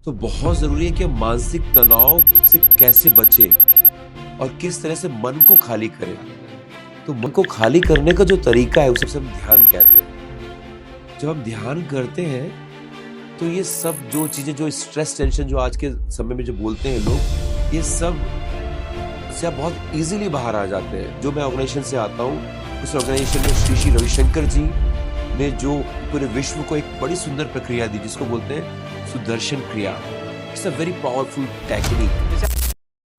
तो बहुत ज़रूरी है कि हम मानसिक तनाव से कैसे बचें और किस तरह से मन को खाली करें। तो मन को खाली करने का जो तरीका है, उसे हम ध्यान कहते हैं। जब हम ध्यान करते हैं, तो ये सब जो चीज़ें, जो स्ट्रेस, टेंशन जो आज के समय में जो बोलते हैं लोग, ये सब से आप बहुत ईज़िली बाहर आ जाते हैं। जो मैं ऑर्गेनाइजेशन से आता हूँ, उस ऑर्गेनाइजेशन में श्री श्री रविशंकर जी ने जो पूरे विश्व को एक बड़ी सुंदर प्रक्रिया दी, जिसको बोलते हैं सुदर्शन क्रिया। It's a very powerful technique.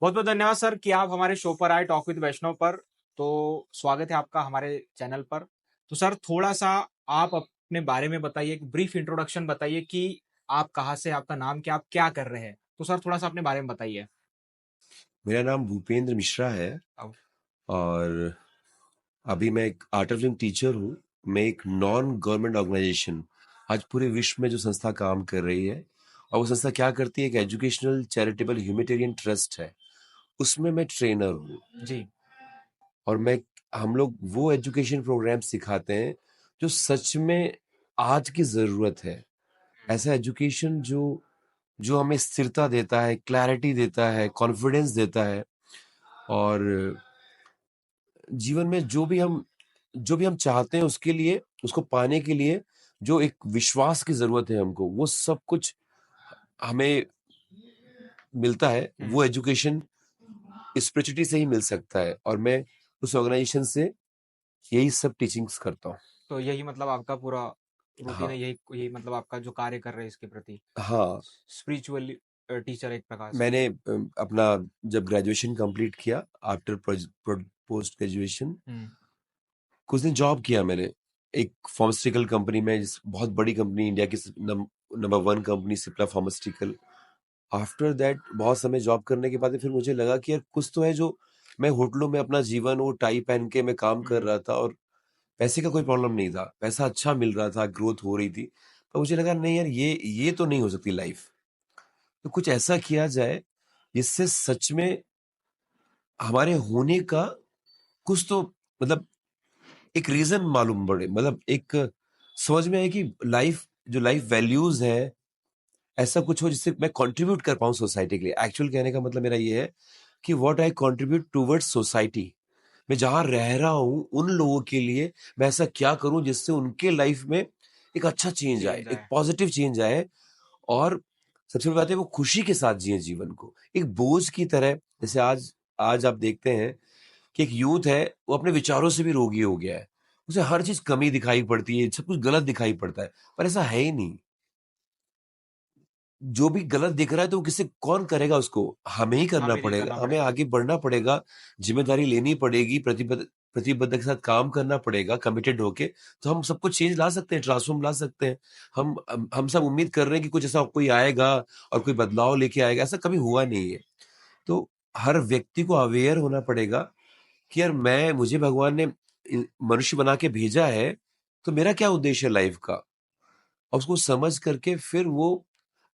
बहुत बहुत धन्यवाद सर कि आप हमारे शो पर आए टॉक विद वैष्णव पर। तो स्वागत है आपका हमारे चैनल पर। तो सर थोड़ा सा आप अपने बारे में बताइए, एक ब्रीफ इंट्रोडक्शन बताइए कि आप कहाँ से, आपका नाम क्या, आप क्या कर रहे हैं। तो सर थोड़ा सा अपने बारे में बताइए। मेरा नाम भूपेंद्र मिश्रा है अब और अभी मैं एक आर्ट ऑफ लिविंग टीचर हूँ। मैं एक नॉन गवर्नमेंट ऑर्गेनाइजेशन, आज पूरे विश्व में जो संस्था काम कर रही है, और वो संस्था क्या करती है, एक एजुकेशनल चैरिटेबल ह्यूमैनिटेरियन ट्रस्ट है, उसमें मैं ट्रेनर हूँ। जी। और हम लोग वो एजुकेशन प्रोग्राम सिखाते हैं जो सच में आज की ज़रूरत है। ऐसा एजुकेशन जो जो हमें स्थिरता देता है, क्लैरिटी देता है, कॉन्फिडेंस देता है, और जीवन में जो भी हम चाहते हैं, उसके लिए, उसको पाने के लिए जो एक विश्वास की ज़रूरत है हमको, वो सब कुछ हमें मिलता है। वो एजुकेशन स्पिरिचुअलिटी से ही मिल सकता है, और मैं उस ऑर्गेनाइजेशन से यही सब टीचिंग्स करता हूँ। तो यही मतलब आपका पूरा रूटीन हाँ, है, यही यही मतलब आपका जो कार्य कर रहे हैं इसके प्रति हाँ। स्पिरिचुअल टीचर एक प्रकार से। मैंने अपना जब ग्रेजुएशन कंप्लीट किया, आफ्टर पोस्ट ग्रेजुएशन हम्म। कुछ दिन जॉब किया मैंने एक फार्मास्यूटिकल कंपनी में, बहुत बड़ी कंपनी, इंडिया की number 1 company, Cipla pharmaceutical. After that बहुत समय जॉब करने के बाद फिर मुझे लगा कि यार कुछ तो है जो मैं होटलों में अपना जीवन, वो टाई पहन के मैं काम कर रहा था, और पैसे का कोई प्रॉब्लम नहीं था, पैसा अच्छा मिल रहा था, ग्रोथ हो रही थी, पर मुझे लगा नहीं यार, ये तो नहीं हो सकती लाइफ। तो कुछ ऐसा किया जाए जिससे सच में हमारे होने का कुछ तो, मतलब एक रीजन मालूम पड़े, मतलब एक समझ में आए कि लाइफ वैल्यूज है, ऐसा कुछ हो जिससे मैं कंट्रीब्यूट कर पाऊं सोसाइटी के लिए। एक्चुअल कहने का मतलब मेरा ये है कि what I contribute towards society. मैं जहां रह रहा हूं, उन लोगों के लिए मैं ऐसा क्या करूं जिससे उनके लाइफ में एक अच्छा चेंज आए, चेंज एक आए। पॉजिटिव चेंज आए, और सबसे बड़ी बात है वो खुशी के साथ जिए जीवन को, एक बोझ की तरह। जैसे आज आज आप देखते हैं कि एक यूथ है, वो अपने विचारों से भी रोगी हो गया है, उसे हर चीज कमी दिखाई पड़ती है, सब कुछ गलत दिखाई पड़ता है, पर ऐसा है ही नहीं। जो भी गलत दिख रहा है तो वो किसी, कौन करेगा उसको, हमें ही करना हमें नहीं पड़ेगा, करना हमें पड़ेगा। आगे बढ़ना पड़ेगा, जिम्मेदारी लेनी पड़ेगी, प्रतिबद्धता के साथ काम करना पड़ेगा, कमिटेड होके। तो हम सब कुछ चेंज ला सकते हैं, ट्रांसफॉर्म ला सकते हैं। हम सब उम्मीद कर रहे हैं कि कुछ ऐसा कोई आएगा और कोई बदलाव लेके आएगा, ऐसा कभी हुआ नहीं है। तो हर व्यक्ति को अवेयर होना पड़ेगा कि यार मुझे भगवान ने मनुष्य बना के भेजा है, तो मेरा क्या उद्देश्य है लाइफ का, और उसको समझ करके फिर वो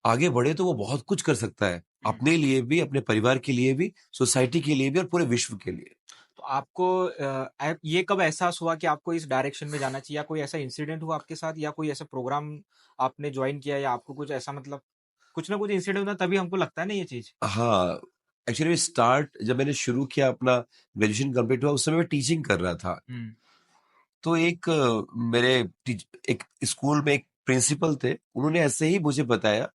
आगे बढ़े, तो वो बहुत कुछ कर सकता है, अपने लिए भी, अपने परिवार के लिए भी, सोसाइटी के लिए भी, और पूरे विश्व के लिए। तो आपको ये कब एहसास हुआ कि आपको इस डायरेक्शन में जाना चाहिए, या कोई ऐसा इंसिडेंट हुआ आपके साथ, या कोई ऐसा प्रोग्राम आपने ज्वाइन किया, या आपको कुछ ऐसा मतलब कुछ ना कुछ इंसिडेंट होता है तभी हमको लगता है ना ये चीज। हाँ, एक्चुअली स्टार्ट जब मैंने शुरू किया, अपना ग्रेजुएशन कंप्लीट हुआ, उस समय मैं टीचिंग कर रहा था। हम्म। तो एक स्कूल में एक प्रिंसिपल थे, उन्होंने ऐसे ही मुझे बताया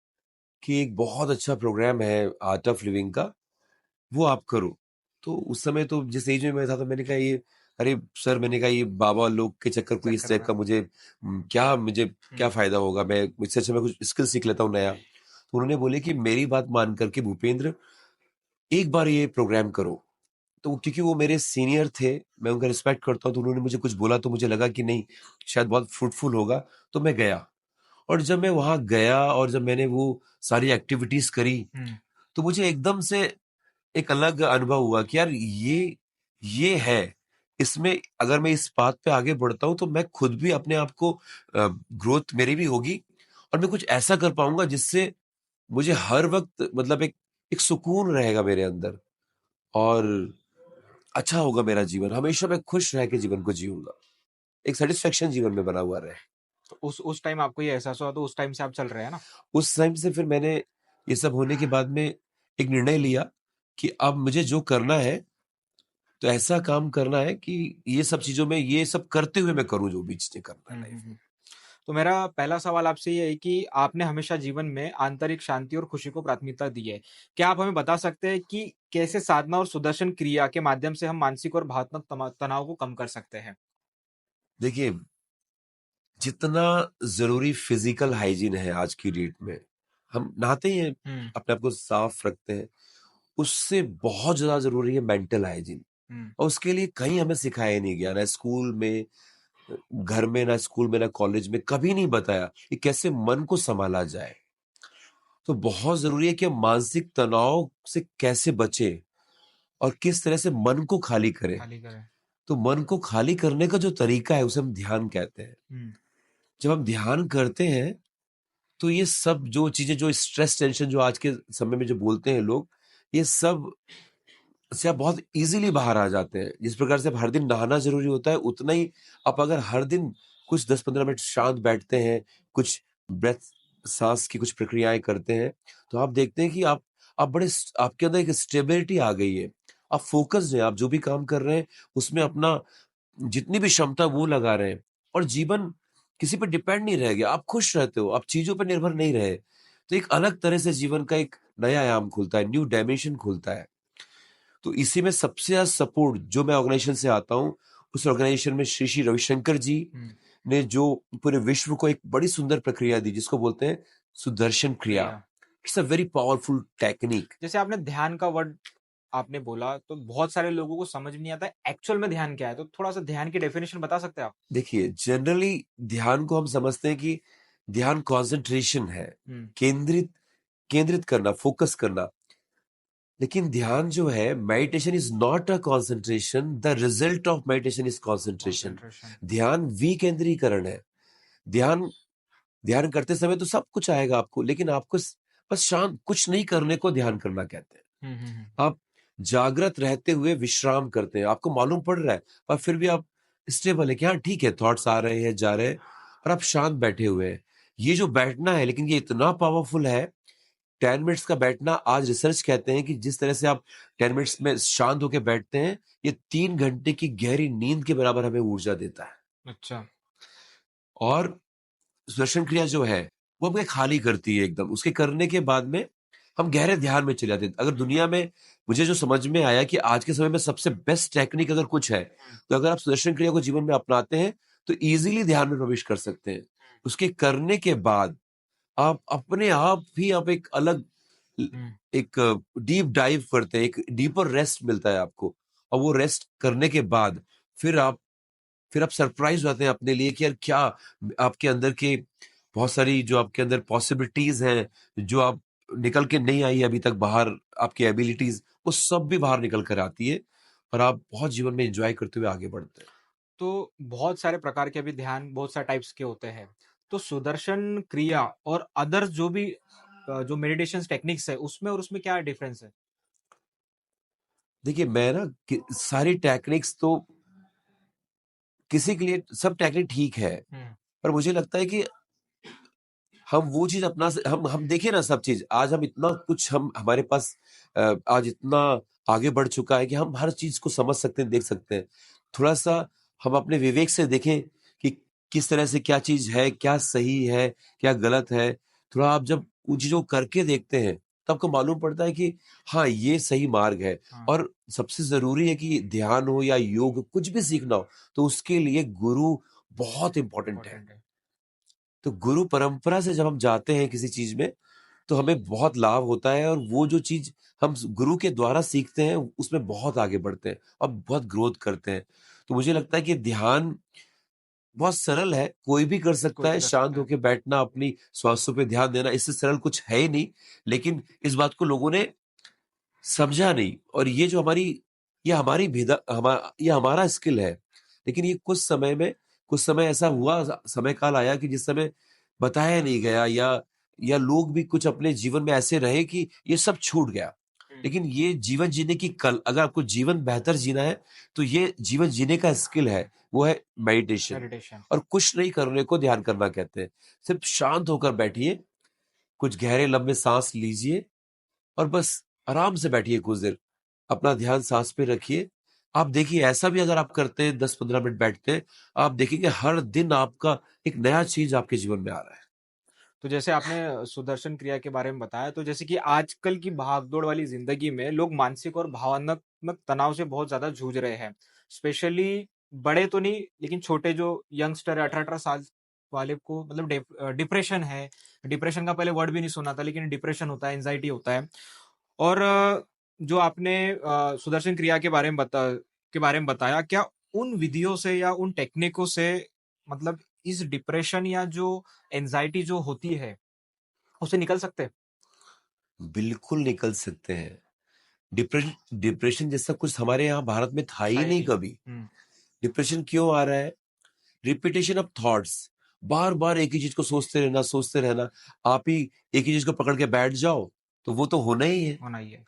कि एक बहुत अच्छा प्रोग्राम है आर्ट ऑफ लिविंग का, वो आप करो। तो उस समय तो जिस एज में मैं था, तो मैंने कहा ये, अरे सर, मैंने कहा ये बाबा लोग के चक्कर, कोई इस चक्कर टाइप में। का मुझे क्या हम्म। फायदा होगा, मैं इससे अच्छा मैं कुछ स्किल सीख लेता हूँ नया। तो उन्होंने बोले कि मेरी बात मान करके भूपेंद्र, एक बार ये प्रोग्राम करो। तो क्योंकि वो मेरे सीनियर थे, मैं उनका रिस्पेक्ट करता हूँ, तो उन्होंने मुझे कुछ बोला, तो मुझे लगा कि नहीं, शायद बहुत फ्रूटफुल होगा। तो मैं गया, और जब मैं वहां गया और जब मैंने वो सारी एक्टिविटीज करी, हम्म। तो मुझे एकदम से एक अलग अनुभव हुआ कि यार ये है, इसमें अगर मैं इस बात पे आगे बढ़ता हूं, तो मैं खुद भी अपने आप को, ग्रोथ मेरी भी होगी, और मैं कुछ ऐसा कर पाऊंगा जिससे मुझे हर वक्त, मतलब एक सुकून रहेगा मेरे अंदर, और अच्छा होगा मेरा जीवन, हमेशा मैं खुश रह के जीवन को जीऊंगा, एक सेटिस्फेक्शन जीवन में बना हुआ रहे। तो उस टाइम आपको ये एहसास हुआ, तो उस टाइम से आप चल रहे हैं ना। उस टाइम से फिर मैंने ये सब होने के बाद में एक निर्णय लिया कि अब मुझे जो करना है, तो ऐसा काम करना है कि ये सब चीज़ों में ये सब करते हुए मैं करूँ जो भी चीज़ें करना है हुँ, हुँ, लाइफ़ में। हुँ। तो मेरा पहला सवाल आपसे ये है कि आपने हमेशा जीवन में आंतरिक शांति और खुशी को प्राथमिकता दी है। क्या आप हमें बता सकते हैं कि कैसे साधना और सुदर्शन क्रिया के माध्यम से हम मानसिक और भावनात्मक तनाव को कम कर सकते हैं? देखिए, जितना ज़रूरी फिज़िकल हाइजीन है आज की डेट में, हम नहाते ही हैं, हुँ, अपने आप को साफ रखते हैं, उससे बहुत ज़्यादा ज़रूरी है मेंटल हाइजीन। हुँ, और उसके लिए कहीं हमें सिखाया नहीं गया, ना स्कूल में, घर में, ना स्कूल में, ना कॉलेज में, कभी नहीं बताया कि कैसे मन को सँभाला जाए। तो बहुत ज़रूरी है कि हम मानसिक तनाव से कैसे बचें और किस तरह से मन को खाली करें। खाली करें। तो मन को खाली करने का जो तरीका है, उसे हम ध्यान कहते हैं। हुँ, जब हम ध्यान करते हैं, तो ये सब जो चीज़ें, जो स्ट्रेस, टेंशन जो आज के समय में जो बोलते हैं लोग, ये सब से आप बहुत ईज़िली बाहर आ जाते हैं। जिस प्रकार से अब हर दिन नहाना ज़रूरी होता है, उतना ही आप अगर हर दिन कुछ 10-15 मिनट शांत बैठते हैं, कुछ ब्रेथ, साँस की कुछ प्रक्रियाएँ करते हैं, तो आप देखते हैं कि आप बड़े स आपके अंदर एक स्टेबिलिटी आ गई है। आप फ़ोकस्ड हैं, आप जो भी काम कर रहे हैं, उसमें अपना जितनी भी क्षमता वो लगा रहे हैं, और जीवन किसी पे डिपेंड नहीं रह गया। आप खुश रहते हो, आप चीज़ों पे निर्भर नहीं रहे। तो एक अलग तरह से जीवन का एक नया आयाम खुलता है, न्यू डायमेंशन खुलता है। तो इसी में सबसे ज़्यादा सपोर्ट जो मैं ऑर्गेनाइज़ेशन से आता हूँ, उस ऑर्गेनाइज़ेशन में श्री श्री रविशंकर जी हुँ, ने जो पूरे विश्व को एक बड़ी सुंदर प्रक्रिया दी, जिसको बोलते हैं सुदर्शन क्रिया। क्रिया। It's a very powerful technique. जैसे आपने ध्यान का वर्ड आपने बोला, तो बहुत सारे लोगों को समझ में नहीं आता एक्चुअल में ध्यान क्या है? तो थोड़ा-सा ध्यान की डेफिनिशन बता सकते हैं आप? देखिए, जनरली ध्यान को हम समझते हैं कि ध्यान कंसंट्रेशन है, हुँ, केंद्रित केंद्रित करना, फोकस करना। लेकिन ध्यान जो है, meditation is not a concentration, the result of meditation is concentration. Concentration. ध्यान विकेंद्रीकरण है। ध्यान ध्यान करते समय तो सब कुछ आएगा आपको, लेकिन आपको बस शांत कुछ नहीं करने को ध्यान करना कहते हैं। हुँ, हुँ, हुँ। आप जागृत रहते हुए विश्राम करते हैं, आपको मालूम पड़ रहा है, पर फिर भी आप स्टेबल है कि हाँ ठीक है, थॉट्स आ रहे हैं, जा रहे हैं, और आप शांत बैठे हुए हैं। ये जो बैठना है, लेकिन ये इतना पावरफुल है। 10 मिनट्स का बैठना, आज रिसर्च कहते हैं कि जिस तरह से आप 10 मिनट्स में शांत होकर बैठते हैं, ये 3 घंटे की गहरी नींद के बराबर हमें ऊर्जा देता है। अच्छा। और श्वसन क्रिया जो है, वो हमें खाली करती है एकदम। उसके करने के बाद में हम गहरे ध्यान में चले जाते हैं। अगर दुनिया में, मुझे जो समझ में आया कि आज के समय में सबसे बेस्ट टेक्निक अगर कुछ है, हुँ, तो अगर आप सुदर्शन क्रिया को जीवन में अपनाते हैं, तो ईज़िली ध्यान में प्रवेश कर सकते हैं। उसके करने के बाद आप अपने आप ही आप एक अलग ल हुँ। एक डीप डाइव करते हैं, एक डीपर रेस्ट मिलता है आपको। और वो रेस्ट करने के बाद फिर आप फिर आप सरप्राइज़ हो जाते हैं अपने लिए कि यार क्या आपके अंदर के बहुत सारी जो आपके अंदर पॉसिबिलिटीज़ हैं, जो आप निकल के नहीं आई अभी तक बाहर, आपकी एबिलिटीज़, वो सब भी बाहर निकल कर आती है, और आप बहुत जीवन में एन्जॉय करते हुए आगे बढ़ते हैं। तो बहुत सारे प्रकार के अभी ध्यान बहुत सारे टाइप्स के होते हैं। तो सुदर्शन क्रिया और अदर्स जो भी जो मेडिटेशंस टेक्निक्स है उसमें और उसमें क्या डिफरेंस है? देखिए, मैं ना कि सारी टेक्निक्स तो किसी के लिए सब टेक्निक ठीक है, हुँ, पर मुझे लगता है कि हम वो चीज़ अपना स हम देखिए ना सब चीज़, आज हम इतना कुछ हम हमारे पास आज इतना आगे बढ़ चुका है कि हम हर चीज़ को समझ सकते हैं, देख सकते हैं। थोड़ा-सा हम अपने विवेक से देखें कि किस तरह से क्या चीज़ है, क्या सही है, क्या गलत है। थोड़ा आप जब उन चीज़ों को करके देखते हैं, तो आपको मालूम पड़ता है कि हाँ, ये सही मार्ग है। हाँ, और सबसे ज़रूरी है कि ध्यान हो या योग, कुछ भी सीखना हो, तो उसके लिए गुरु बहुत इम्पोर्टेंट है। इम्पोर्टेंट है। तो गुरु परंपरा से जब हम जाते हैं किसी चीज में, तो हमें बहुत लाभ होता है, और वो जो चीज हम गुरु के द्वारा सीखते हैं, उसमें बहुत आगे बढ़ते हैं और बहुत ग्रोथ करते हैं। तो मुझे लगता है कि ध्यान बहुत सरल है, कोई भी कर कोई सकता है, भी कर शांत सकता है। होके बैठना, अपनी स्वास्थ्य पे ध्यान देना, इससे सरल कुछ है ही नहीं। लेकिन इस बात को लोगों ने समझा नहीं, और ये जो हमारी, ये हमारी ये हमारा स्किल है। लेकिन ये कुछ समय ऐसा हुआ, समय काल आया कि जिस समय बताया नहीं गया, या लोग भी कुछ अपने जीवन में ऐसे रहे कि ये सब छूट गया। हुँ, लेकिन ये जीवन जीने की कल, अगर आपको जीवन बेहतर जीना है, तो ये जीवन जीने का स्किल है, वो है मेडिटेशन। मेडिटेशन। और कुछ नहीं करने को ध्यान करना कहते हैं। सिर्फ शांत होकर बैठिए, कुछ गहरे लंबे सांस लीजिए और बस आराम से बैठिए कुछ देर, अपना ध्यान सांस पे रखिए। आप देखिए ऐसा भी अगर आप करते हैं 10-15 मिनट बैठते हैं, आप देखेंगे हर दिन आपका एक नया चीज आपके जीवन में आ रहा है। तो जैसे आपने सुदर्शन क्रिया के बारे में बताया, तो जैसे कि आजकल की भागदौड़ वाली जिंदगी में लोग मानसिक और भावनात्मक तनाव से बहुत ज्यादा जूझ रहे हैं। स्पेशली बड़े तो नहीं, लेकिन छोटे जो यंगस्टर है 18-18 साल वाले को मतलब डिप्रेशन है। डिप्रेशन का पहले वर्ड भी नहीं सुना था, लेकिन डिप्रेशन होता है, एंजाइटी होता है। और जो आपने सुदर्शन क्रिया के बारे में बताया, क्या उन विधियों से या उन टेक्निकों से मतलब इस डिप्रेशन या जो एंजाइटी जो होती है उससे निकल सकते हैं? बिल्कुल निकल सकते हैं। डिप्रेशन डिप्रेशन जैसा कुछ हमारे यहाँ भारत में था था ही ही नहीं नहीं। कभी। डिप्रेशन क्यों आ रहा है? रिपीटेशन ऑफ थॉट्स, बार बार एक ही चीज को सोचते रहना। आप ही एक ही चीज को पकड़ के बैठ जाओ तो वो तो होना ही है। होना ही है।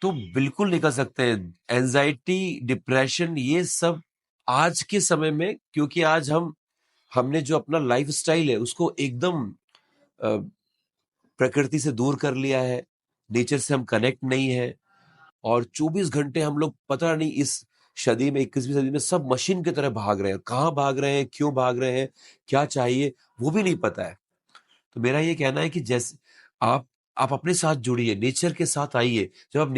तो बिल्कुल निकल सकते हैं। एंजाइटी, डिप्रेशन, ये सब आज के समय में, क्योंकि आज हमने जो अपना लाइफ स्टाइल है उसको एकदम अ, प्रकृति से दूर कर लिया है। नेचर से हम कनेक्ट नहीं है और 24 घंटे हम लोग पता नहीं इस सदी में, 21वीं सदी में सब मशीन की तरह भाग रहे हैं। कहाँ भाग रहे हैं, क्यों भाग रहे हैं, क्या चाहिए, वो भी नहीं पता है। तो मेरा ये कहना है कि जैसे आप आप अपने साथ जुड़िए, नेचर के साथ आइए। जब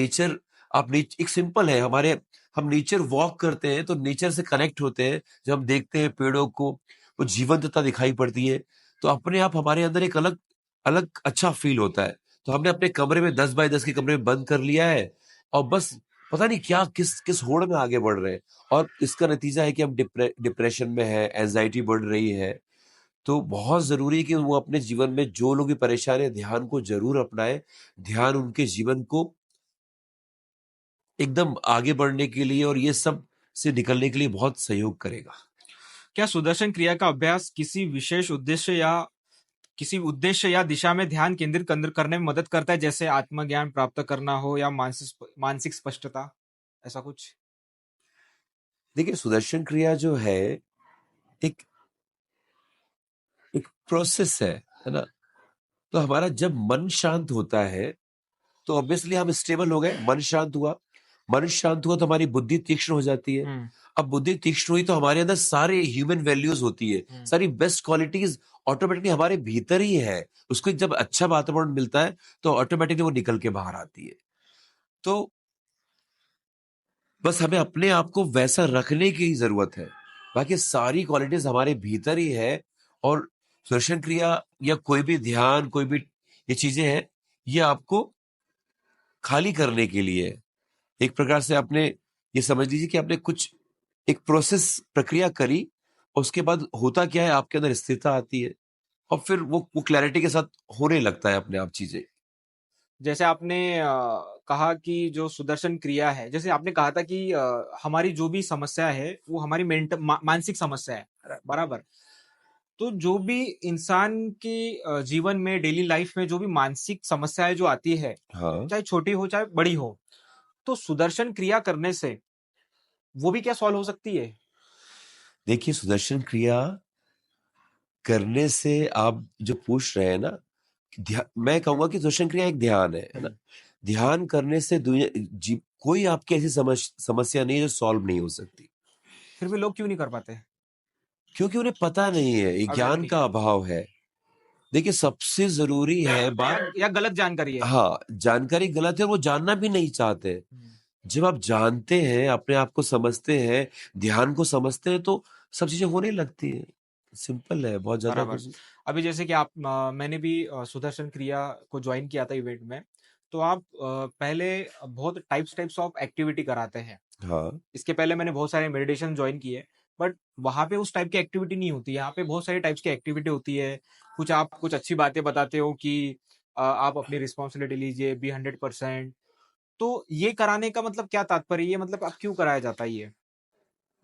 एक सिंपल है हमारे, हम नेचर वॉक करते हैं तो नेचर से कनेक्ट होते हैं। जब हम देखते हैं पेड़ों को, वो जीवंतता दिखाई पड़ती है, तो अपने आप हमारे अंदर एक अलग अलग अच्छा फील होता है। तो हमने अपने कमरे में 10 बाय 10 के कमरे में बंद कर लिया है और बस पता नहीं क्या किस किस होड़ में आगे बढ़ रहे हैं। और इसका नतीजा है कि हम डिप्रेशन में है, एंजाइटी बढ़ रही है। तो बहुत ज़रूरी है कि वो अपने जीवन में जो लोग भी परेशान हैं, ध्यान को ज़रूर अपनाएँ। ध्यान उनके जीवन को एकदम आगे बढ़ने के लिए और ये सब से निकलने के लिए बहुत सहयोग करेगा। क्या सुदर्शन क्रिया का अभ्यास किसी उद्देश्य या दिशा में ध्यान केंद्रित करने में मदद करता है, जैसे आत्मज्ञान प्राप्त करना हो या मानसिक स्पष्टता, ऐसा कुछ? देखिए, सुदर्शन क्रिया जो है, एक एक प्रोसेस है ना? तो हमारा जब मन शांत होता है, तो ऑब्वियसली हम स्टेबल हो गए। मन शांत हुआ तो हमारी बुद्धि तीक्ष्ण हो जाती है। हम्म। अब बुद्धि तीक्ष्ण हुई तो हमारे अंदर सारे ह्यूमन वैल्यूज होती है, हम्म। सारी बेस्ट क्वालिटीज ऑटोमेटिकली हमारे भीतर ही है। उसको एक जब अच्छा वातावरण मिलता है तो ऑटोमेटिकली वो निकल के बाहर आती है। तो बस हमें अपने आप को वैसा रखने की जरूरत है। बाकी सारी क्वालिटीज हमारे भीतर ही है। और सुदर्शन क्रिया या कोई भी ध्यान, कोई भी ये चीजें हैं, ये आपको खाली करने के लिए है। एक प्रकार से आपने ये समझ लीजिए कि आपने कुछ एक प्रोसेस प्रक्रिया करी, और उसके बाद होता क्या है, आपके अंदर स्थिरता आती है और फिर वो क्लैरिटी के साथ होने लगता है अपने आप चीजें। जैसे आपने कहा कि जो सुदर्शन क्रिया है, जैसे आपने कहा था कि हमारी जो भी समस्या है वो हमारी मानसिक समस्या है, बराबर? तो जो भी इंसान की जीवन में, डेली लाइफ में जो भी मानसिक समस्याएं जो आती है, हाँ, चाहे छोटी हो चाहे बड़ी हो, तो सुदर्शन क्रिया करने से वो भी क्या सॉल्व हो सकती है? देखिए, सुदर्शन क्रिया करने से आप जो पूछ रहे हैं ना, मैं कहूंगा कि सुदर्शन क्रिया एक ध्यान है ना? ध्यान करने से दुनिया कोई आपकी ऐसी समस्या नहीं है जो सॉल्व नहीं हो सकती। फिर भी लोग क्यों नहीं कर पाते? क्योंकि उन्हें पता नहीं है, ये अवेयर ज्ञान नहीं का है, अभाव है। देखिए, सबसे जरूरी है बात, या गलत जानकारी है। हाँ, जानकारी गलत है और वो जानना भी नहीं चाहते। जब आप जानते हैं, अपने आप को समझते हैं, ध्यान को समझते हैं, तो सब चीजें होने लगती है। सिंपल है, बहुत ज्यादा बराबर। कुछ। अभी जैसे कि मैंने भी सुदर्शन क्रिया को ज्वाइन किया था इवेंट में। तो आप पहले बहुत टाइप्स टाइप्स ऑफ एक्टिविटी कराते हैं। हाँ, इसके पहले मैंने बहुत सारे मेडिटेशन ज्वाइन किए, बट वहां पे उस टाइप की एक्टिविटी नहीं होती है। यहाँ पे बहुत सारे टाइप्स की एक्टिविटी होती है। आप कुछ अच्छी बातें बताते हो कि आप अपनी रिस्पॉन्सिबिलिटी लीजिए, बी 100%। तो ये कराने का मतलब क्या तात्पर्य है? ये मतलब आप क्यों कराया जाता है ये?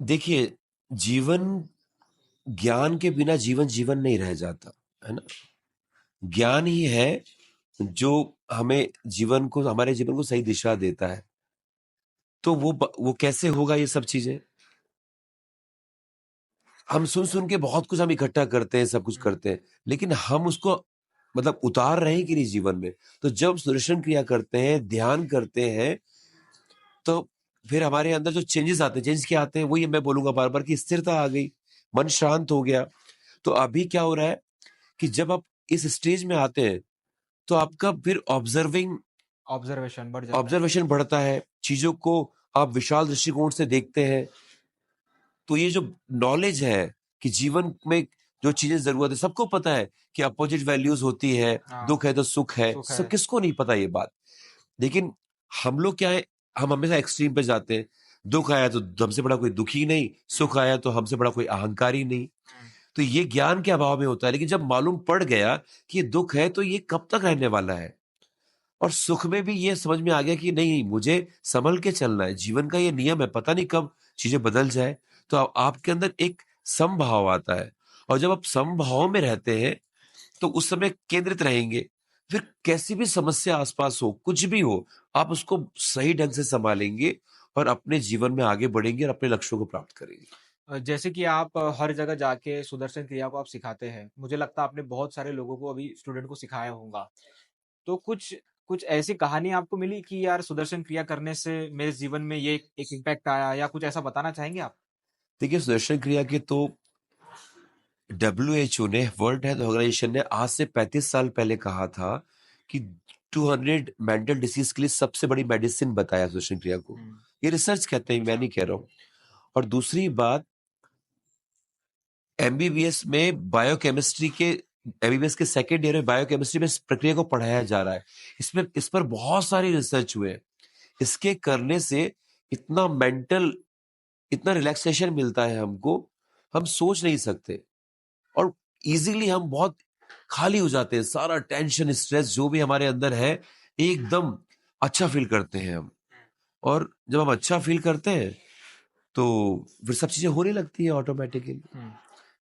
देखिए, जीवन, ज्ञान के बिना जीवन जीवन नहीं रह जाता, है ना? ज्ञान ही है जो हमें हमारे जीवन को सही दिशा देता है। तो वो कैसे होगा ये सब चीजें? हम सुन सुन के बहुत कुछ हम इकट्ठा करते हैं, सब कुछ करते हैं, लेकिन हम उसको मतलब उतार रहे हैं कि नहीं जीवन में। तो जब सुदर्शन क्रिया करते हैं, ध्यान करते हैं, तो फिर हमारे अंदर जो चेंजेस आते हैं, चेंज क्या आते हैं, वही मैं बोलूंगा बार बार कि स्थिरता आ गई, मन शांत हो गया। तो अभी क्या हो रहा है कि जब आप इस स्टेज में आते हैं, तो आपका फिर ऑब्जर्वेशन बढ़ जाता है। ऑब्जर्वेशन बढ़ता है, चीजों को आप विशाल दृष्टिकोण से देखते हैं। तो ये जो नॉलेज है कि जीवन में जो चीजें जरूरत है, सबको पता है कि अपोजिट वैल्यूज होती है, हाँ, दुख है तो सुख है, सुख सब है। किसको नहीं पता ये बात। लेकिन हम लोग क्या है, हम हमेशा एक्सट्रीम पे जाते हैं। दुख आया तो हमसे बड़ा कोई दुखी नहीं, हुँ, सुख आया तो हमसे बड़ा कोई अहंकारी नहीं। हुँ, तो ये ज्ञान के अभाव में होता है। लेकिन जब मालूम पड़ गया कि ये दुख है तो ये कब तक रहने वाला है, और सुख में भी ये समझ में आ गया कि नहीं, मुझे संभल के चलना है, जीवन का ये नियम है, पता नहीं कब चीजें बदल जाए। तो आपके अंदर एक समभाव आता है, और जब आप समभाव में रहते हैं तो उस समय केंद्रित रहेंगे। फिर कैसी भी समस्या आसपास हो, कुछ भी हो, आप उसको सही ढंग से संभालेंगे और अपने जीवन में आगे बढ़ेंगे और अपने लक्ष्यों को प्राप्त करेंगे। जैसे कि आप हर जगह जाके सुदर्शन क्रिया को आप सिखाते हैं। मुझे लगता है आपने बहुत सारे लोगों को अभी स्टूडेंट को सिखाया होगा। तो कुछ कुछ ऐसी कहानी आपको मिली कि यार सुदर्शन क्रिया करने से मेरे जीवन में ये एक इम्पैक्ट आया, या कुछ ऐसा बताना चाहेंगे आप? देखिए, सुदर्शन क्रिया के तो WHO ने, वर्ल्ड हेल्थ ऑर्गेनाइजेशन ने आज से 35 साल पहले कहा था कि 200 मेंटल डिसीज के लिए सबसे बड़ी मेडिसिन बताया सुदर्शन क्रिया को। हुँ, ये रिसर्च कहते हैं, मैं अच्छा। नहीं कह रहा हूँ। और दूसरी बात, एमबीबीएस में बायोकेमिस्ट्री के एमबीबीएस के सेकेंड ईयर में बायोकेमिस्ट्री में इस प्रक्रिया को पढ़ाया जा रहा है। इसमें इस पर बहुत सारी रिसर्च हुए हैं। इसके करने से इतना मेंटल, इतना रिलैक्सेशन मिलता है हमको, हम सोच नहीं सकते। और इजीली हम बहुत खाली हो जाते हैं, सारा टेंशन स्ट्रेस जो भी हमारे अंदर है, एकदम अच्छा फील करते हैं हम। और जब हम अच्छा फील करते हैं तो फिर सब चीजें होने लगती है ऑटोमेटिकली। हुँ।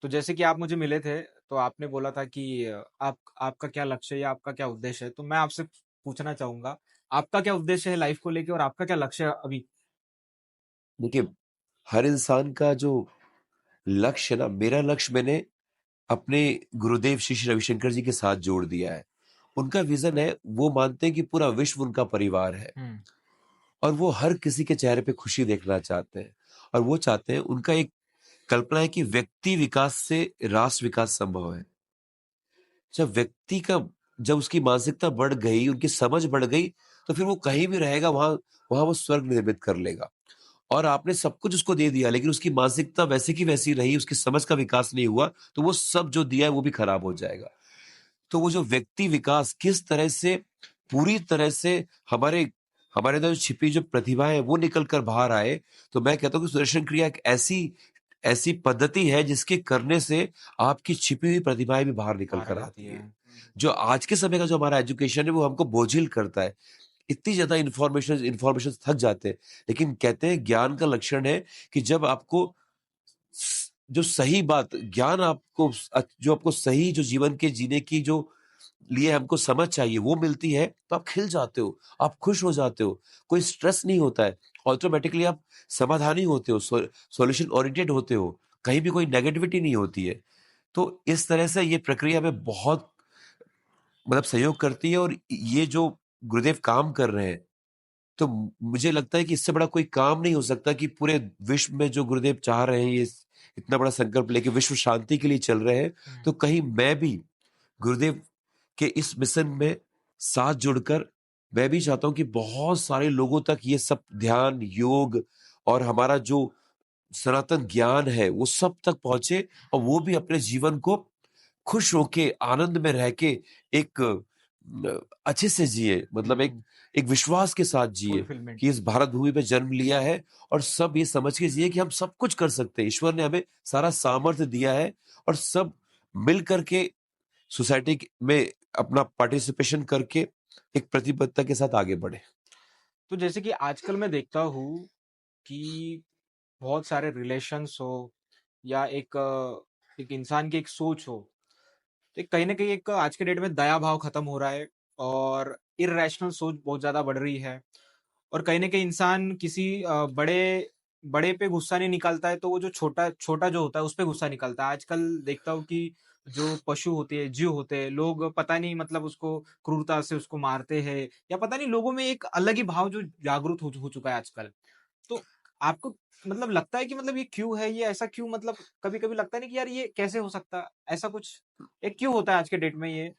तो जैसे कि आप मुझे मिले थे, तो आपने बोला था कि आपका क्या लक्ष्य है या आपका क्या उद्देश्य है? तो मैं आपसे पूछना चाहूँगा, आपका क्या उद्देश्य है लाइफ़ को लेके, और आपका क्या लक्ष्य है अभी? देखिए, हर इंसान का जो लक्ष्य है ना, मेरा लक्ष्य मैंने अपने गुरुदेव श्री श्री रविशंकर जी के साथ जोड़ दिया है। उनका विजन है, वो मानते हैं कि पूरा विश्व उनका परिवार है, हुँ, और वो हर किसी के चेहरे पे खुशी देखना चाहते हैं। और वो चाहते हैं, उनका एक कल्पना है कि व्यक्ति विकास से राष्ट्र विकास संभव है। जब व्यक्ति का, जब उसकी मानसिकता बढ़ गई, उनकी समझ बढ़ गई, तो फिर वो कहीं भी रहेगा, वहां वहां वो स्वर्ग निर्मित कर लेगा। और आपने सब कुछ उसको दे दिया, लेकिन उसकी मानसिकता वैसी की वैसी रही, उसकी समझ का विकास नहीं हुआ, तो वो सब जो दिया है वो भी खराब हो जाएगा। तो वो जो व्यक्ति विकास किस तरह से, पूरी तरह से हमारे हमारे अंदर जो छिपी जो प्रतिभा है वो निकल कर बाहर आए। तो मैं कहता हूँ कि सुदर्शन क्रिया एक ऐसी ऐसी पद्धति है जिसके करने से आपकी छिपी हुई प्रतिभाएं भी बाहर निकल बाहर आ कर जाती आती है। है। हुँ, जो आज के समय का जो हमारा एजुकेशन है वो हमको बोझिल करता है। इतनी ज्यादा इंफॉर्मेशन इंफॉर्मेशन थक जाते हैं। लेकिन कहते हैं ज्ञान का लक्षण है कि जब आपको जो सही बात, ज्ञान आपको, जो आपको सही, जो जीवन के जीने की जो लिए हमको समझ चाहिए वो मिलती है, तो आप खिल जाते हो, आप खुश हो जाते हो, कोई स्ट्रेस नहीं होता है। ऑटोमेटिकली आप समाधानी होते हो, सॉल्यूशन ओरिएंटेड होते हो, कहीं भी कोई नेगेटिविटी नहीं होती है। तो इस तरह से ये प्रक्रिया में बहुत मतलब सहयोग करती है। और ये जो गुरुदेव काम कर रहे हैं, तो मुझे लगता है कि इससे बड़ा कोई काम नहीं हो सकता कि पूरे विश्व में जो गुरुदेव चाह रहे हैं, ये इतना बड़ा संकल्प लेके विश्व शांति के लिए चल रहे हैं, हुँ, तो कहीं मैं भी गुरुदेव के इस मिशन में साथ जुड़कर, मैं भी चाहता हूँ कि बहुत सारे लोगों तक ये सब ध्यान, योग और हमारा जो सनातन ज्ञान है वो सब तक पहुंचे, और वो भी अपने जीवन को खुश होके, आनंद में रह के, एक अच्छे से जिए, मतलब एक हुँ, एक विश्वास के साथ जिए फुलफिलमेंट। कि इस भारत भूमि पे जन्म लिया है, और सब ये समझ के जिए कि हम सब कुछ कर सकते हैं। ईश्वर ने हमें सारा सामर्थ्य दिया है, और सब मिल करके सोसाइटी में अपना पार्टिसिपेशन करके एक प्रतिबद्धता के साथ आगे बढ़े। तो जैसे कि आजकल मैं देखता हूँ कि बहुत सारे रिलेशंस हो, या एक इंसान की एक सोच हो, तो कहीं न कहीं एक आज के डेट में दया भाव खत्म हो रहा है, और इर्रेशनल सोच बहुत ज़्यादा बढ़ रही है। और कहीं न कहीं इंसान किसी बड़े बड़े पे गुस्सा नहीं निकालता है, तो वो जो छोटा छोटा जो होता है, उस पे गुस्सा निकालता है। आजकल देखता हूँ कि जो पशु होते हैं, जीव होते हैं, लोग पता नहीं मतलब उसको क्रूरता से उसको मारते हैं या पता नहीं लोगों में एक अलग ही भाव जो जागरूक हो चुका है आजकल। तो आपको मतलब लगता है कि मतलब ये क्यों है? ये ऐसा क्यों मतलब कभी-कभी लगता नहीं कि यार ये कैसे हो सकता है? ऐसा कुछ ये क्यों होता है आज के डेट में ये?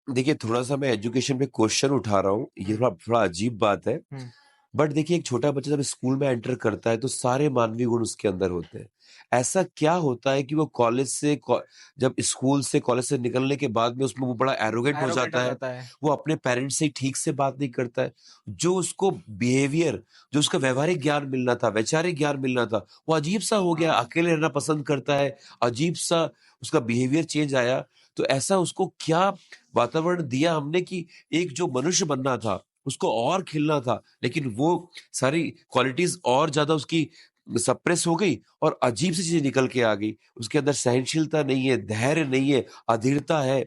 देखिए, थोड़ा-सा मैं एजुकेशन पे क्वेश्चन उठा रहा हूँ, ये हुँ, थोड़ा थोड़ा अजीब बात है। हुँ। बट देखिए, एक छोटा बच्चा जब स्कूल में एंटर करता है, तो सारे मानवीय गुण उसके अंदर होते हैं। ऐसा क्या होता है कि वो कॉलेज से कॉ जब स्कूल से, कॉलेज से निकलने के बाद में उसमें वो बड़ा एरोगेंट हो एरोगेंट जाता हो है, जाता है। वो अपने पेरेंट्स से ठीक से बात नहीं करता है। जो उसको बिहेवियर, जो उसका व्यावहारिक ज्ञान मिलना था, वैचारिक ज्ञान मिलना था, वो अजीब-सा हो गया, हाँ। अकेले रहना पसंद करता है, अजीब-सा उसका बिहेवियर चेंज आया। तो ऐसा उसको क्या वातावरण दिया हमने कि एक जो मनुष्य बनना था, उसको और खिलना था, लेकिन वो सारी क्वालिटीज़ और ज़्यादा उसकी सप्रेस हो गई और अजीब-सी चीज़ें निकल के आ गई। उसके अंदर सहनशीलता नहीं है, धैर्य नहीं है, अधीरता है,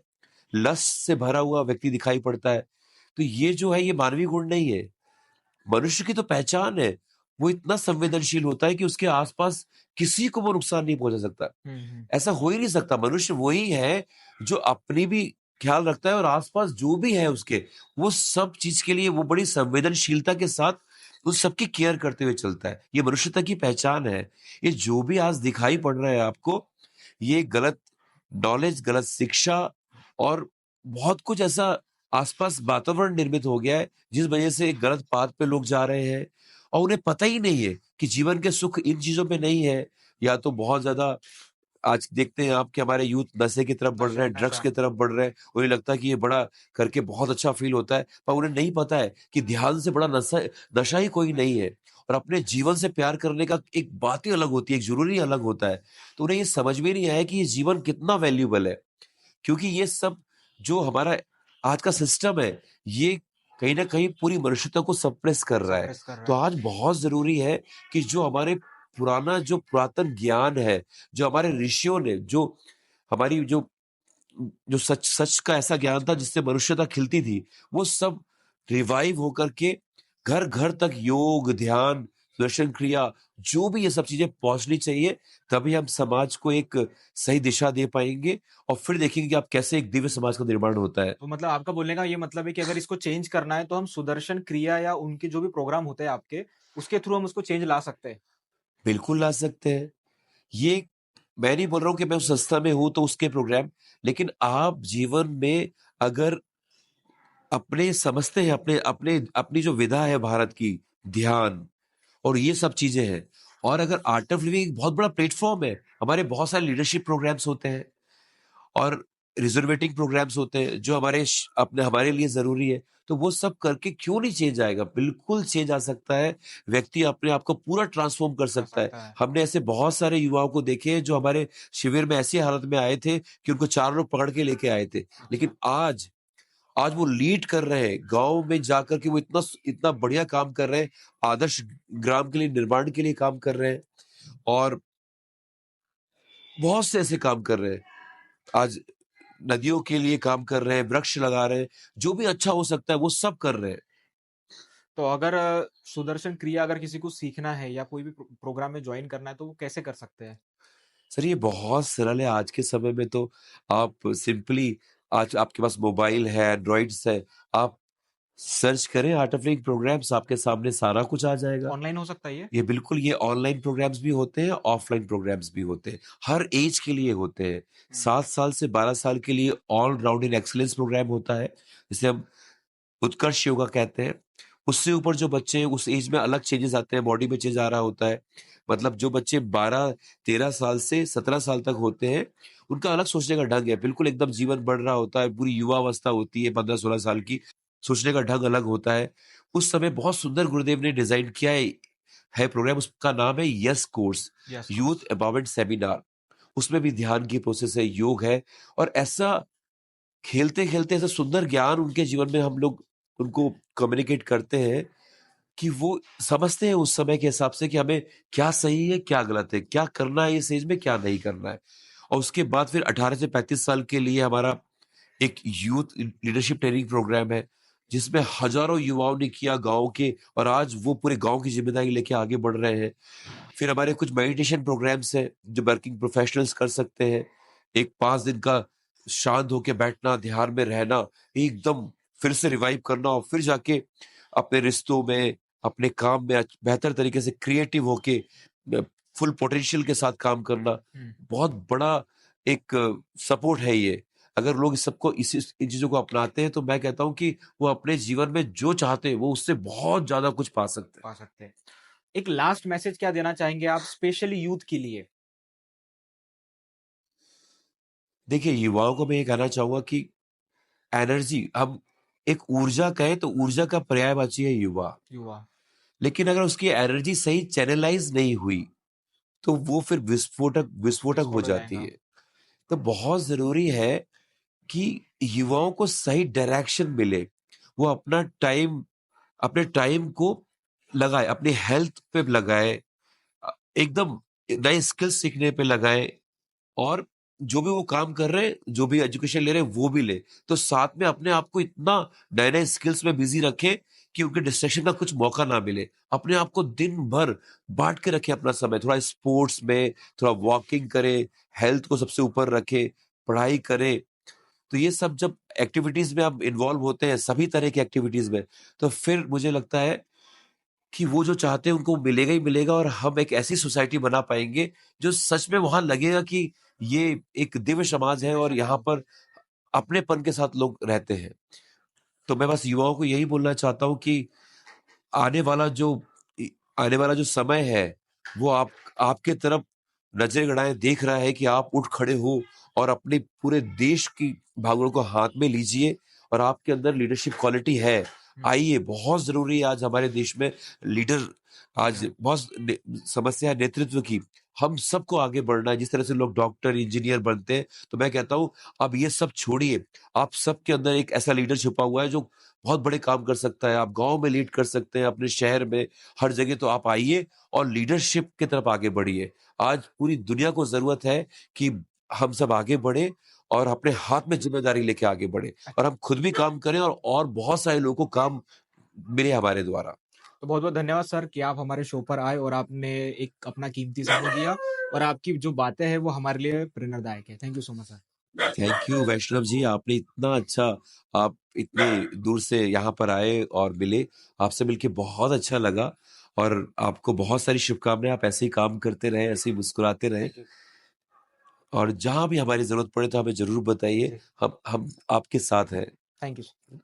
लस्ट से भरा हुआ व्यक्ति दिखाई पड़ता है। तो ये जो है, ये मानवीय गुण नहीं है। मनुष्य की तो पहचान है, वो इतना संवेदनशील होता है कि उसके आस-पास किसी को वो नुकसान नहीं पहुँचा सकता। हुँ, हुँ। ऐसा हो ही नहीं सकता। मनुष्य वही है जो अपनी भी ख्याल रखता है और आस-पास जो भी है उसके, वो सब चीज़ के लिए वो बड़ी संवेदनशीलता के साथ उस सबकी केयर करते हुए चलता है। ये मनुष्यता की पहचान है। ये जो भी आज दिखाई पड़ रहा है आपको, ये गलत नॉलेज, गलत शिक्षा और बहुत कुछ ऐसा आस-पास वातावरण निर्मित हो गया है, जिस वजह से एक गलत पाथ पे लोग जा रहे हैं और उन्हें पता ही नहीं है कि जीवन के सुख इन चीज़ों में नहीं है, या तो बहुत ज़्यादा आज देखते हैं आप कि हमारे यूथ नशे की तरफ बढ़ रहे हैं, ड्रग्स नशा। की तरफ बढ़ रहे हैं। उन्हें लगता है कि ये बड़ा करके बहुत अच्छा फ़ील होता है, पर उन्हें नहीं पता है कि ध्यान से बड़ा नशा नशा ही कोई नहीं है और अपने जीवन से प्यार करने का एक बात ही अलग होती है, एक ज़रूर ही अलग होता है। तो उन्हें ये समझ में नहीं आया कि ये जीवन कितना वैल्यूएबल है, क्योंकि ये सब जो हमारा आज का सिस्टम है, ये कहीं न कहीं पूरी मनुष्यता को सप्रेस कर रहा है। सप्रेस कर रहा तो है। आज बहुत ज़रूरी है कि जो हमारे जो पुरातन ज्ञान है, जो हमारे ऋषियों ने, जो हमारी जो सच सच का ऐसा ज्ञान सच था का जिससे मनुष्यता खिलती थी, वो सब रिवाइव होकर के घर-घर तक योग, ध्यान, दर्शन क्रिया, जो भी ये सब चीज़ें पहुँचनी चाहिए, तभी हम समाज को एक सही दिशा दे पाएँगे और फिर देखेंगे कि आप कैसे एक दिव्य समाज का निर्माण होता है। तो मतलब आपका बोलने का ये मतलब है कि अगर इसको चेंज करना है तो हम सुदर्शन क्रिया या उनके जो भी प्रोग्राम होते हैं आपके, उसके थ्रू हम उसको चेंज ला सकते हैं। बिल्कुल ला सकते हैं। ये मैं नहीं बोल रहा हूँ कि मैं उस संस्था में हूँ तो उसके प्रोग्राम, लेकिन आप जीवन में अगर अपने समझते हैं, अपने अपने अपनी जो विधा है भारत की, ध्यान और ये सब चीज़ें हैं, और अगर आर्ट ऑफ लिविंग एक बहुत बड़ा प्लेटफ़ॉर्म है, हमारे बहुत सारे लीडरशिप प्रोग्राम्स होते हैं और रिज़र्वेटिंग प्रोग्राम्स होते हैं, जो हमारे लिए ज़रूरी है, तो वो सब करके क्यों नहीं चेंज आएगा? बिल्कुल चेंज आ सकता है, व्यक्ति अपने आप को पूरा ट्रांसफ़ॉर्म कर कर सकता है। सकता है। हमने ऐसे बहुत सारे युवाओं को देखे हैं, जो हमारे शिविर में ऐसी हालत में आए थे कि उनको 4 लोग पकड़ के लेके आए थे। लेकिन अच्छा। आज आज वो लीड कर रहे हैं, गाँव में जाकर के वो इतना बढ़िया काम कर रहे हैं, आदर्श ग्राम के लिए निर्माण के लिए काम कर रहे हैं और बहुत से ऐसे काम कर रहे हैं। आज नदियों के लिए काम कर रहे हैं, वृक्ष लगा रहे हैं, जो भी अच्छा हो सकता है वो सब कर रहे हैं। तो अगर सुदर्शन क्रिया अगर किसी को सीखना है या कोई भी प्रोग्राम में जॉइन करना है तो वो कैसे कर सकते हैं? सर, ये बहुत सरल है। आज के समय में तो आप सिंपली, आज आपके पास मोबाइल है, एंड्रॉइड्स है, आप सर्च करें आर्ट ऑफ लिविंग प्रोग्राम्स, आपके सामने सारा कुछ आ जाएगा। ऑनलाइन हो सकता है ये? ये बिल्कुल, ये ऑनलाइन प्रोग्राम्स भी होते हैं, ऑफलाइन प्रोग्राम्स भी होते हैं। हर ऐज के लिए होते हैं। हुँ। 7 साल से 12 साल के लिए all round in excellence programme होता है, जिसे हम उत्कर्ष योगा कहते हैं। उससे ऊपर जो बच्चे उस ऐज में अलग चेंजेस आते हैं, बॉडी में चेंज आ रहा होता है। मतलब जो बच्चे 12-13 साल से 17 साल तक होते हैं, उनका अलग सोचने का ढंग है। बिल्कुल एकदम जीवन बढ़ रहा होता है, पूरी युवा अवस्था होती है 15-16 साल की, सोचने का ढंग अलग होता है। उस समय बहुत सुंदर गुरुदेव ने डिज़ाइन किया है प्रोग्राम, उसका नाम है yes course, yes youth course. Empowerment seminar. उसमें भी ध्यान की प्रोसेस है, योग है और ऐसा खेलते-खेलते ऐसा सुंदर ज्ञान उनके जीवन में हम लोग उनको कम्युनिकेट करते हैं कि वो समझते हैं उस समय के हिसाब से कि हमें क्या सही है, क्या गलत है, क्या करना है इस एज में, क्या नहीं करना है। और उसके बाद फिर 18 से 35 साल के लिए हमारा एक यूथ लीडरशिप ट्रेनिंग प्रोग्राम है, जिसमें हज़ारों युवाओं ने किया गाँव के, और आज वो पूरे गाँव की ज़िम्मेदारी लेके आगे बढ़ रहे हैं। फिर हमारे कुछ मेडिटेशन प्रोग्राम्स हैं, जो वर्किंग प्रोफेशनल्स कर सकते हैं। एक 5 दिन का शांत होके बैठना, ध्यान में रहना, एकदम फिर से रिवाइव करना और फिर जाके अपने रिश्तों में, अपने काम में बेहतर तरीके से क्रिएटिव होके फुल पोटेंशियल के साथ काम करना, बहुत बड़ा एक सपोर्ट है ये। अगर लोग इस सबको इन चीज़ों को अपनाते हैं, तो मैं कहता हूँ कि वो अपने जीवन में जो चाहते हैं, वो उससे बहुत ज़्यादा कुछ पा सकते हैं। एक लास्ट मैसेज क्या देना चाहेंगे आप स्पेशली यूथ के लिए? देखिए, युवाओं को मैं ये कहना चाहूँगा कि एनर्जी हम एक ऊर्जा कहें तो ऊर्जा का पर्यायवाची है युवा। युवा। लेकिन अगर उसकी एनर्जी सही चैनलाइज़ नहीं हुई, तो वो फिर विस्फोटक विस्फोटक हो विस्फोट हो जाती जाएगा। है। तो बहुत ज़रूरी है कि युवाओं को सही डायरेक्शन मिले। वो अपने टाइम को लगाए, अपनी हेल्थ पे लगाए, एकदम नए स्किल्स सीखने पे लगाए और जो भी वो काम कर रहे हैं, जो भी एजुकेशन ले रहे हैं, वो भी ले। तो साथ में अपने आप को इतना नए-नए स्किल्स में बिज़ी रखें कि उनके डिस्ट्रैक्शन का कुछ मौका ना मिले। अपने आप को दिन भर बाँट के रखें अपना समय, थोड़ा स्पोर्ट्स में, थोड़ा वॉकिंग करें, हेल्थ को सबसे ऊपर रखें, पढ़ाई करें। तो ये सब जब एक्टिविटीज़ में आप इन्वॉल्व होते हैं, सभी तरह की एक्टिविटीज़ में, तो फिर मुझे लगता है कि वो जो चाहते हैं उनको मिलेगा ही मिलेगा और हम एक ऐसी सोसाइटी बना पाएँगे, जो सच में वहाँ लगेगा कि ये एक दिव्य समाज है और यहाँ पर अपनेपन के साथ लोग रहते हैं। तो मैं बस युवाओं को यही बोलना चाहता हूँ कि आने वाला जो इ आने वाला जो समय है, वो आपके तरफ नज़रें गड़ाए देख रहा है कि आप उठ खड़े हो और अपने पूरे देश की भागोड़ को हाथ में लीजिए और आपके अंदर लीडरशिप क्वालिटी है। आइए, बहुत ज़रूरी है आज हमारे देश में लीडर आज बहुत समस्या है नेतृत्व की। हम सबको आगे बढ़ना है, जिस तरह से लोग डॉक्टर, इंजीनियर बनते हैं, तो मैं कहता हूँ, अब ये सब छोड़िए। आप सबके अंदर एक ऐसा लीडर छुपा हुआ है, जो बहुत बड़े काम कर सकता है। आप गाँव में लीड कर सकते हैं, अपने शहर में, हर जगह। तो आप आइए और लीडरशिप की तरफ आगे बढ़िए। आज पूरी दुनिया को ज़रूरत है कि हम सब आगे बढ़ें और अपने हाथ में ज़िम्मेदारी लेके आगे बढ़ें और हम खुद भी काम करें और बहुत सारे लोगों को काम मिले हमारे द्वारा। तो बहुत-बहुत धन्यवाद सर कि आप हमारे शो पर आए और आपने एक अपना कीमती समय दिया और आपकी जो बातें हैं वो हमारे लिए प्रेरणादायक है। Thank you so much sir. Thank you Vaishnav ji, आपने इतना अच्छा आप इतने दूर से यहाँ पर आए और मिले। आपसे मिलके बहुत अच्छा लगा और आपको बहुत सारी शुभकामनाएँ। आप ऐसे ही काम करते रहें, ऐसे ही मुस्कुराते रहें और जहाँ भी हमारी ज़रूरत पड़े तो हमें ज़रूर बताइए। जी। हम आपके साथ हैं। Thank you sir.